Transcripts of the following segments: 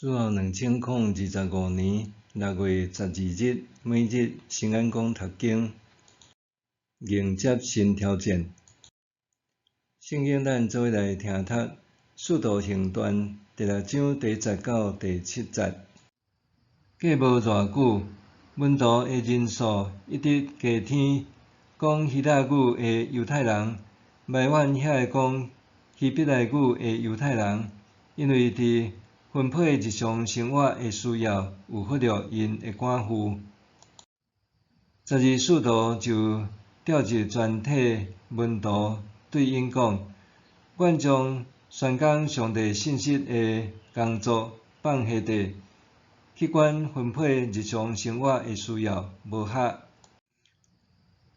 主后2025年6月12日，每日圣安宫读经，迎接新挑战。圣经咱做伙来听读《使徒行传》第6章第10到第7节。过无偌久，门徒的人数一直加添，讲希腊语的犹太人埋怨遐个讲希伯来语的犹太人，因为伫分配日常生活的需要有忽略因的官负。12使徒就召集全体门徒，对因讲：阮将宣讲上帝信息的工作放下地，去管分配日常生活的需要无合。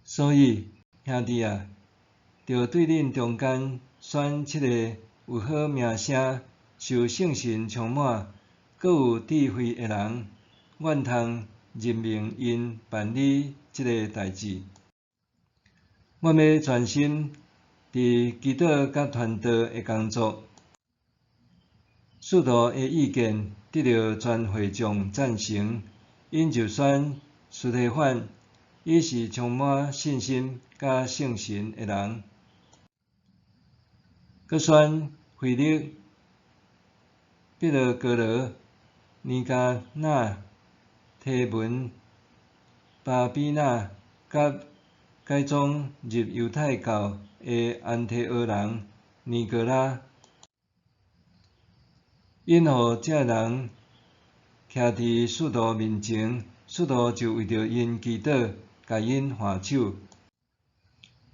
所以，兄弟啊，着对恁中间选7个有好名声、受圣神充满，阁有智慧的人，愿通任命因办理即个代志。阮要全心伫祈祷甲传道的工作。使徒的意见得到全会众赞成，因就选司提反，伊是充满信心甲圣神的人；阁选腓力、彼得哥罗、尼加那、提门、巴比那，甲改宗入犹太教的安提阿人尼哥拉。因互这人徛伫使徒面前，使徒就为着因祈祷，甲因换手。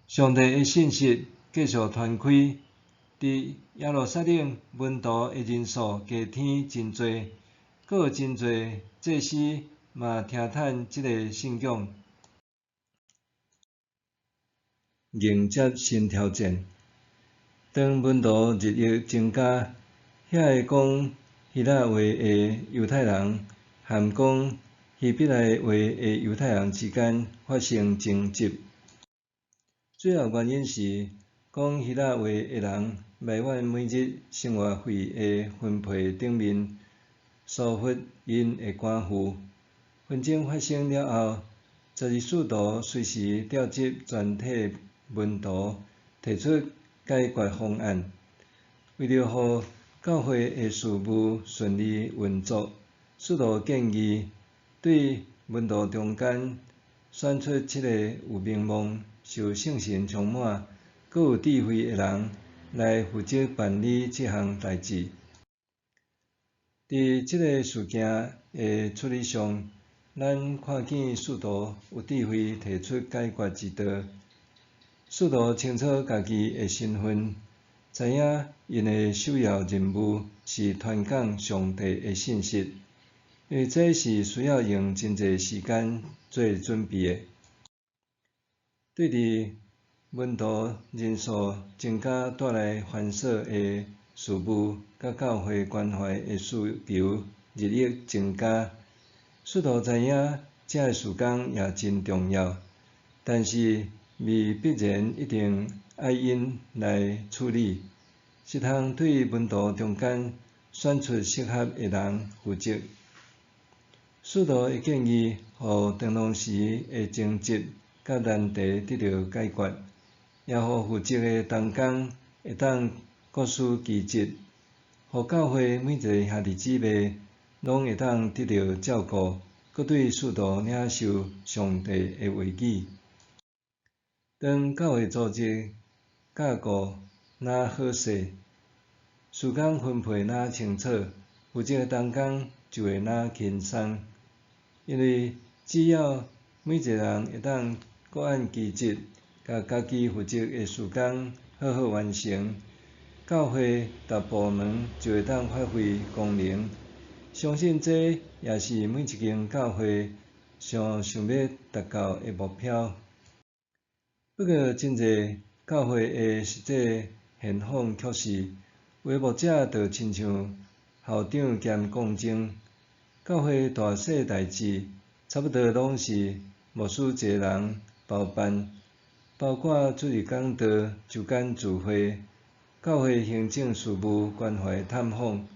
上帝的信息继续传开，伫耶路撒冷门徒的人数加添真多，阁有真多祭司嘛听趁即个信仰，迎接新挑战。当门徒日益增加，遐个讲希腊话的犹太人和讲希伯来话的犹太人之间发生争执。主要原因是讲希腊话的人埋怨每日生活费的分配顶面疏忽因的官负。纷争发生了后，12使徒随时召集全体门徒，提出解决方案。为了互教会的事务顺利运作，使徒建议对门徒中间选出7个有名望、受圣神充满、阁有智慧的人来负责办理这项代志。伫这个事件的处理上，咱看见使徒有智慧提出解决之道。使徒清楚家己的身份，知影因的首要任务是传讲上帝的信息，因为这是需要用真侪时间做准备的。对伫门徒人数增加带来繁琐的事务，甲教会关怀的需求日益增加。使徒知影这个事工也真重要，但是未必然一定爱因来处理，是通对门徒中间选出适合的人负责。使徒的建议，互长龙时的争执甲难题得到解决，也互负责的同工会当各司其职，互教会每一个兄弟姊妹拢会当得到照顾，搁对使徒领受上帝的话语。当教会组织架构若好势，事工分配若清楚，负责的同工就会若轻松。因为只要每一个人会当各按其职，甲家己负责的事工好好完成，教会各部门就会当发挥功能。相信这也是每一间教会想要达到的目标。不过，真侪教会的实际现况却是，有的牧者就亲像校长兼讲经，教会大小代志差不多拢是牧师一个人包办，包括主日讲道、周间聚会、教会行政事务关怀探访、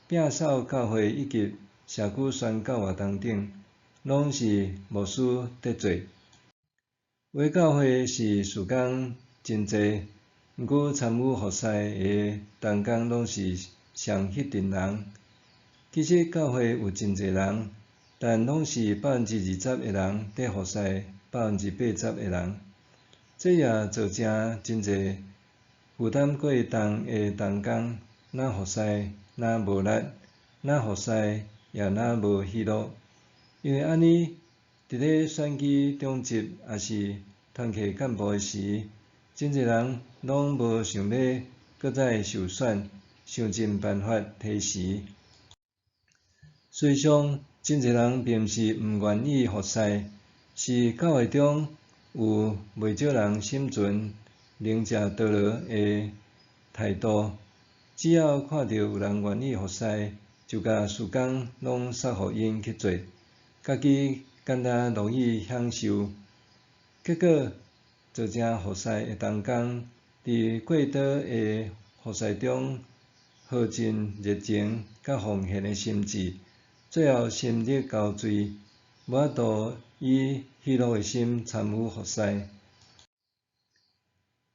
摒扫教会以及社区宣教活动等，拢是无私得做。为教会是事工真济，毋过参与服侍的同工拢是上迄群人。其实教会有真济人，但拢是20%的人伫服侍80%的人，这也造成真济负担过重的同工，若服侍若无力，若服侍也若无喜乐。因为安尼，伫咧选举中执也是团契干部的时，真济人拢无想要搁再受选，想尽办法提示。实际上，真济人并毋是毋愿意服侍，是教会中有袂少人心存能者多劳的态度，只要看到有人愿意服侍，就甲事工拢撒互因去做，家己简单乐意享受。结果造成服侍的同工伫过倒的服侍中耗尽热情甲奉献的心志，最后心力交瘁，无法度以喜乐的心参与服侍。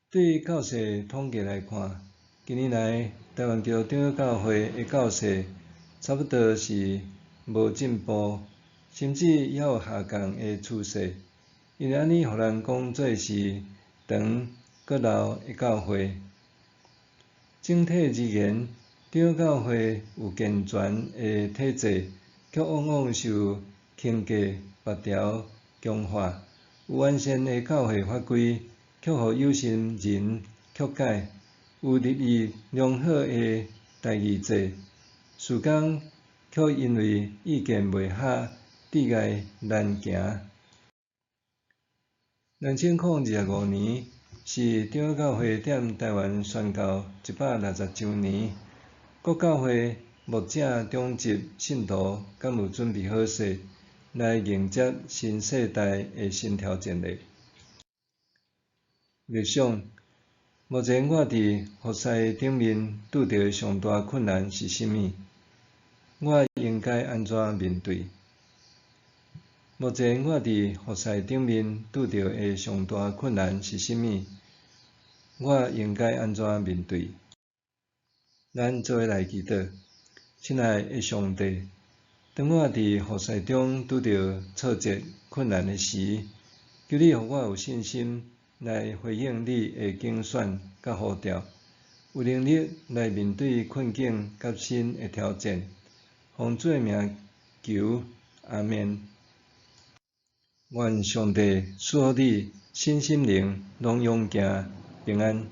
对教士统计来看，近年来台湾基督长教会的教士差不多是无进步，甚至也有下降的趋势。因为安尼，互人讲做是长阁老的教会。整体而言，长教会有健全的体制，却往往受轻价、白条、强化；有完善的教会法规，却互有心人曲解；有律义良好的代议制，事工却因为意见袂合，窒碍难行。2025年是长教会踮台湾宣教160周年。各教会牧者、长执、信徒敢有准备好势来迎接新世代的新挑战呢？立想，目前我伫服侍顶面拄着上大困难是甚物？我应该安怎面对？目前我伫服侍顶面拄着的上大困难是甚物？我应该安怎面对？咱做伙来祈祷。亲爱的上帝，当我伫服侍中拄着挫折、困难的时，求你互我有信心来回应你的竞选甲呼召，有能力来面对困境甲新的挑战。奉主的名求，阿们。愿上帝赐予你身心灵拢勇行平安。